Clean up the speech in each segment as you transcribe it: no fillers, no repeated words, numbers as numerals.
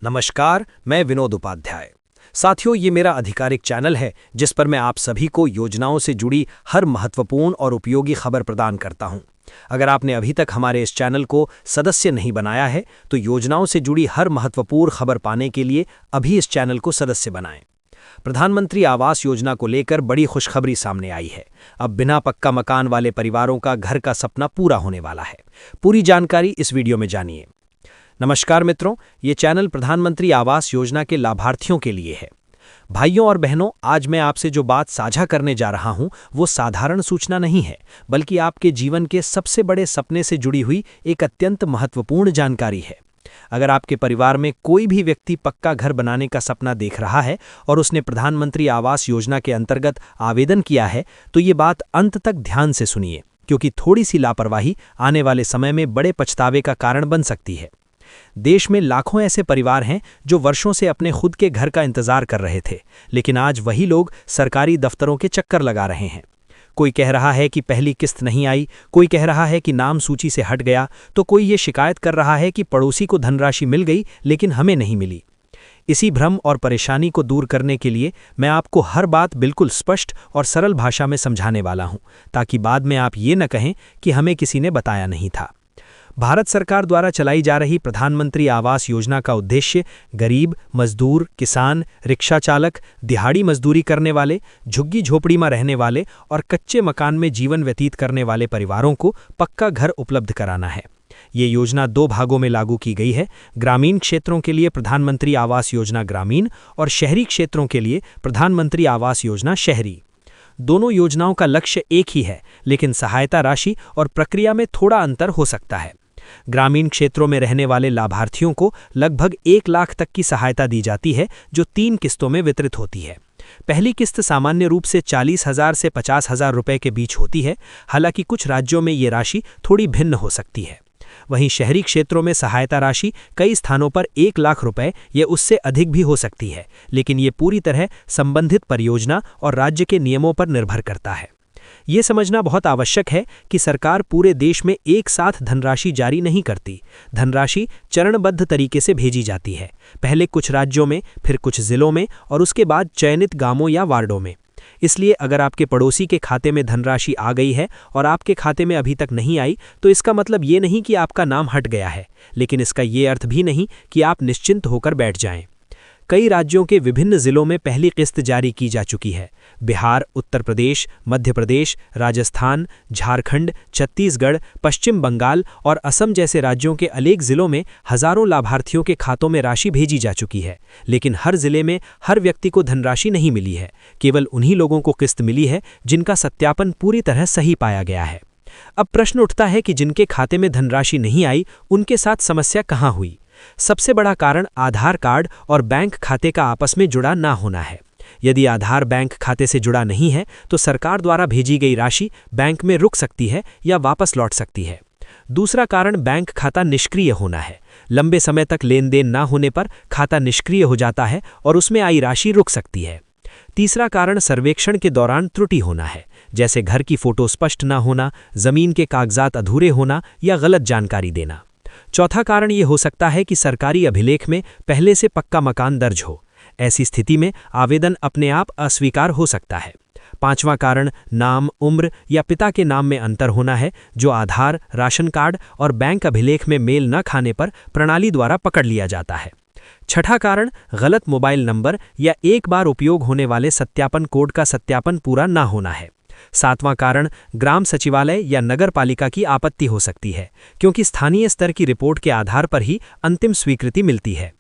नमस्कार, मैं विनोद उपाध्याय। साथियों, ये मेरा आधिकारिक चैनल है जिस पर मैं आप सभी को योजनाओं से जुड़ी हर महत्वपूर्ण और उपयोगी खबर प्रदान करता हूं। अगर आपने अभी तक हमारे इस चैनल को सदस्य नहीं बनाया है तो योजनाओं से जुड़ी हर महत्वपूर्ण खबर पाने के लिए अभी इस चैनल को सदस्य बनाएं। प्रधानमंत्री आवास योजना को लेकर बड़ी खुशखबरी सामने आई है। अब बिना पक्का मकान वाले परिवारों का घर का सपना पूरा होने वाला है। पूरी जानकारी इस वीडियो में जानिए। नमस्कार मित्रों, ये चैनल प्रधानमंत्री आवास योजना के लाभार्थियों के लिए है। भाइयों और बहनों, आज मैं आपसे जो बात साझा करने जा रहा हूं वो साधारण सूचना नहीं है, बल्कि आपके जीवन के सबसे बड़े सपने से जुड़ी हुई एक अत्यंत महत्वपूर्ण जानकारी है। अगर आपके परिवार में कोई भी व्यक्ति पक्का घर बनाने का सपना देख रहा है और उसने प्रधानमंत्री आवास योजना के अंतर्गत आवेदन किया है, तो ये बात अंत तक ध्यान से सुनिए, क्योंकि थोड़ी सी लापरवाही आने वाले समय में बड़े पछतावे का कारण बन सकती है। देश में लाखों ऐसे परिवार हैं जो वर्षों से अपने खुद के घर का इंतजार कर रहे थे, लेकिन आज वही लोग सरकारी दफ्तरों के चक्कर लगा रहे हैं। कोई कह रहा है कि पहली किस्त नहीं आई, कोई कह रहा है कि नाम सूची से हट गया, तो कोई ये शिकायत कर रहा है कि पड़ोसी को धनराशि मिल गई लेकिन हमें नहीं मिली। इसी भ्रम और परेशानी को दूर करने के लिए मैं आपको हर बात बिल्कुल स्पष्ट और सरल भाषा में समझाने वाला हूं, ताकि बाद में आप ये न कहें कि हमें किसी ने बताया नहीं था। भारत सरकार द्वारा चलाई जा रही प्रधानमंत्री आवास योजना का उद्देश्य गरीब, मजदूर, किसान, रिक्शा चालक, दिहाड़ी मजदूरी करने वाले, झुग्गी झोपड़ी में रहने वाले और कच्चे मकान में जीवन व्यतीत करने वाले परिवारों को पक्का घर उपलब्ध कराना है। ये योजना 2 भागों में लागू की गई है। ग्रामीण क्षेत्रों के लिए प्रधानमंत्री आवास योजना ग्रामीण और शहरी क्षेत्रों के लिए प्रधानमंत्री आवास योजना शहरी। दोनों योजनाओं का लक्ष्य एक ही है, लेकिन सहायता राशि और प्रक्रिया में थोड़ा अंतर हो सकता है। ग्रामीण क्षेत्रों में रहने वाले लाभार्थियों को लगभग 1 लाख तक की सहायता दी जाती है, जो 3 किस्तों में वितरित होती है। पहली किस्त सामान्य रूप से 40,000 से 50,000 रुपए के बीच होती है, हालांकि कुछ राज्यों में ये राशि थोड़ी भिन्न हो सकती है। वहीं शहरी क्षेत्रों में सहायता राशि कई स्थानों पर 1 लाख रुपए या उससे अधिक भी हो सकती है, लेकिन ये पूरी तरह संबंधित परियोजना और राज्य के नियमों पर निर्भर करता है। ये समझना बहुत आवश्यक है कि सरकार पूरे देश में एक साथ धनराशि जारी नहीं करती। धनराशि चरणबद्ध तरीके से भेजी जाती है, पहले कुछ राज्यों में, फिर कुछ जिलों में और उसके बाद चयनित गांवों या वार्डों में। इसलिए अगर आपके पड़ोसी के खाते में धनराशि आ गई है और आपके खाते में अभी तक नहीं आई, तो इसका मतलब ये नहीं कि आपका नाम हट गया है, लेकिन इसका ये अर्थ भी नहीं कि आप निश्चिंत होकर बैठ जाएं। कई राज्यों के विभिन्न जिलों में पहली किस्त जारी की जा चुकी है। बिहार, उत्तर प्रदेश, मध्य प्रदेश, राजस्थान, झारखंड, छत्तीसगढ़, पश्चिम बंगाल और असम जैसे राज्यों के अनेक जिलों में हजारों लाभार्थियों के खातों में राशि भेजी जा चुकी है, लेकिन हर जिले में हर व्यक्ति को धनराशि नहीं मिली है। केवल उन्हीं लोगों को किस्त मिली है जिनका सत्यापन पूरी तरह सही पाया गया है। अब प्रश्न उठता है कि जिनके खाते में धनराशि नहीं आई, उनके साथ समस्या कहाँ हुई? सबसे बड़ा कारण आधार कार्ड और बैंक खाते का आपस में जुड़ा ना होना है। यदि आधार बैंक खाते से जुड़ा नहीं है, तो सरकार द्वारा भेजी गई राशि बैंक में रुक सकती है या वापस लौट सकती है। दूसरा कारण बैंक खाता निष्क्रिय होना है। लंबे समय तक लेन देन ना होने पर खाता निष्क्रिय हो जाता है और उसमें आई राशि रुक सकती है। तीसरा कारण सर्वेक्षण के दौरान त्रुटि होना है, जैसे घर की फोटो स्पष्ट ना होना, जमीन के कागजात अधूरे होना या गलत जानकारी देना। चौथा कारण ये हो सकता है कि सरकारी अभिलेख में पहले से पक्का मकान दर्ज हो। ऐसी स्थिति में आवेदन अपने आप अस्वीकार हो सकता है। पांचवां कारण नाम, उम्र या पिता के नाम में अंतर होना है, जो आधार, राशन कार्ड और बैंक अभिलेख में मेल न खाने पर प्रणाली द्वारा पकड़ लिया जाता है। छठा कारण गलत मोबाइल नंबर या एक बार उपयोग होने वाले सत्यापन कोड का सत्यापन पूरा ना होना है। सातवां कारण ग्राम सचिवालय या नगर पालिका की आपत्ति हो सकती है, क्योंकि स्थानीय स्तर की रिपोर्ट के आधार पर ही अंतिम स्वीकृति मिलती है।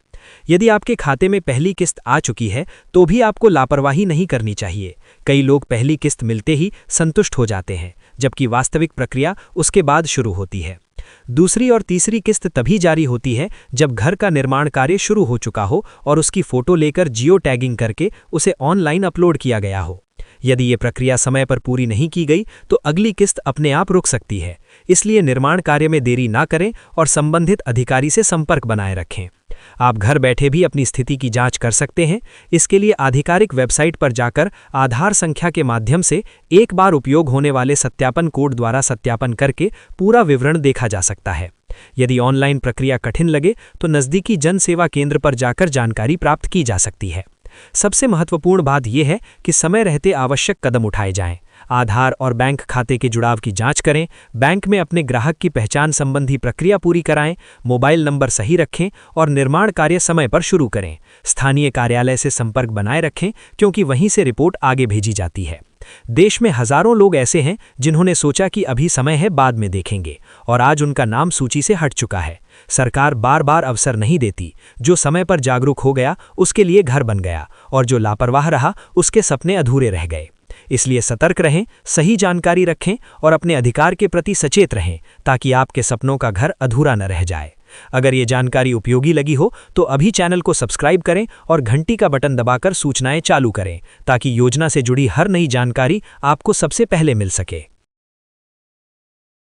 यदि आपके खाते में पहली किस्त आ चुकी है, तो भी आपको लापरवाही नहीं करनी चाहिए। कई लोग पहली किस्त मिलते ही संतुष्ट हो जाते हैं, जबकि वास्तविक प्रक्रिया उसके बाद शुरू होती है। दूसरी और तीसरी किस्त तभी जारी होती है जब घर का निर्माण कार्य शुरू हो चुका हो और उसकी फोटो लेकर जियो टैगिंग करके उसे ऑनलाइन अपलोड किया गया हो। यदि ये प्रक्रिया समय पर पूरी नहीं की गई, तो अगली किस्त अपने आप रुक सकती है। इसलिए निर्माण कार्य में देरी ना करें और संबंधित अधिकारी से संपर्क बनाए रखें। आप घर बैठे भी अपनी स्थिति की जांच कर सकते हैं। इसके लिए आधिकारिक वेबसाइट पर जाकर आधार संख्या के माध्यम से एक बार उपयोग होने वाले सत्यापन कोड द्वारा सत्यापन करके पूरा विवरण देखा जा सकता है। यदि ऑनलाइन प्रक्रिया कठिन लगे तो नज़दीकी जन सेवा केंद्र पर जाकर जानकारी प्राप्त की जा सकती है। सबसे महत्वपूर्ण बात यह है कि समय रहते आवश्यक कदम उठाए जाएं। आधार और बैंक खाते के जुड़ाव की जांच करें, बैंक में अपने ग्राहक की पहचान संबंधी प्रक्रिया पूरी कराएं, मोबाइल नंबर सही रखें और निर्माण कार्य समय पर शुरू करें। स्थानीय कार्यालय से संपर्क बनाए रखें क्योंकि वहीं से रिपोर्ट आगे भेजी जाती है। देश में हजारों लोग ऐसे हैं जिन्होंने सोचा कि अभी समय है, बाद में देखेंगे, और आज उनका नाम सूची से हट चुका है। सरकार बार बार अवसर नहीं देती। जो समय पर जागरूक हो गया उसके लिए घर बन गया, और जो लापरवाह रहा उसके सपने अधूरे रह गए। इसलिए सतर्क रहें, सही जानकारी रखें और अपने अधिकार के प्रति सचेत रहें ताकि आपके सपनों का घर अधूरा न रह जाए। अगर ये जानकारी उपयोगी लगी हो तो अभी चैनल को सब्सक्राइब करें और घंटी का बटन दबाकर सूचनाएं चालू करें ताकि योजना से जुड़ी हर नई जानकारी आपको सबसे पहले मिल सके।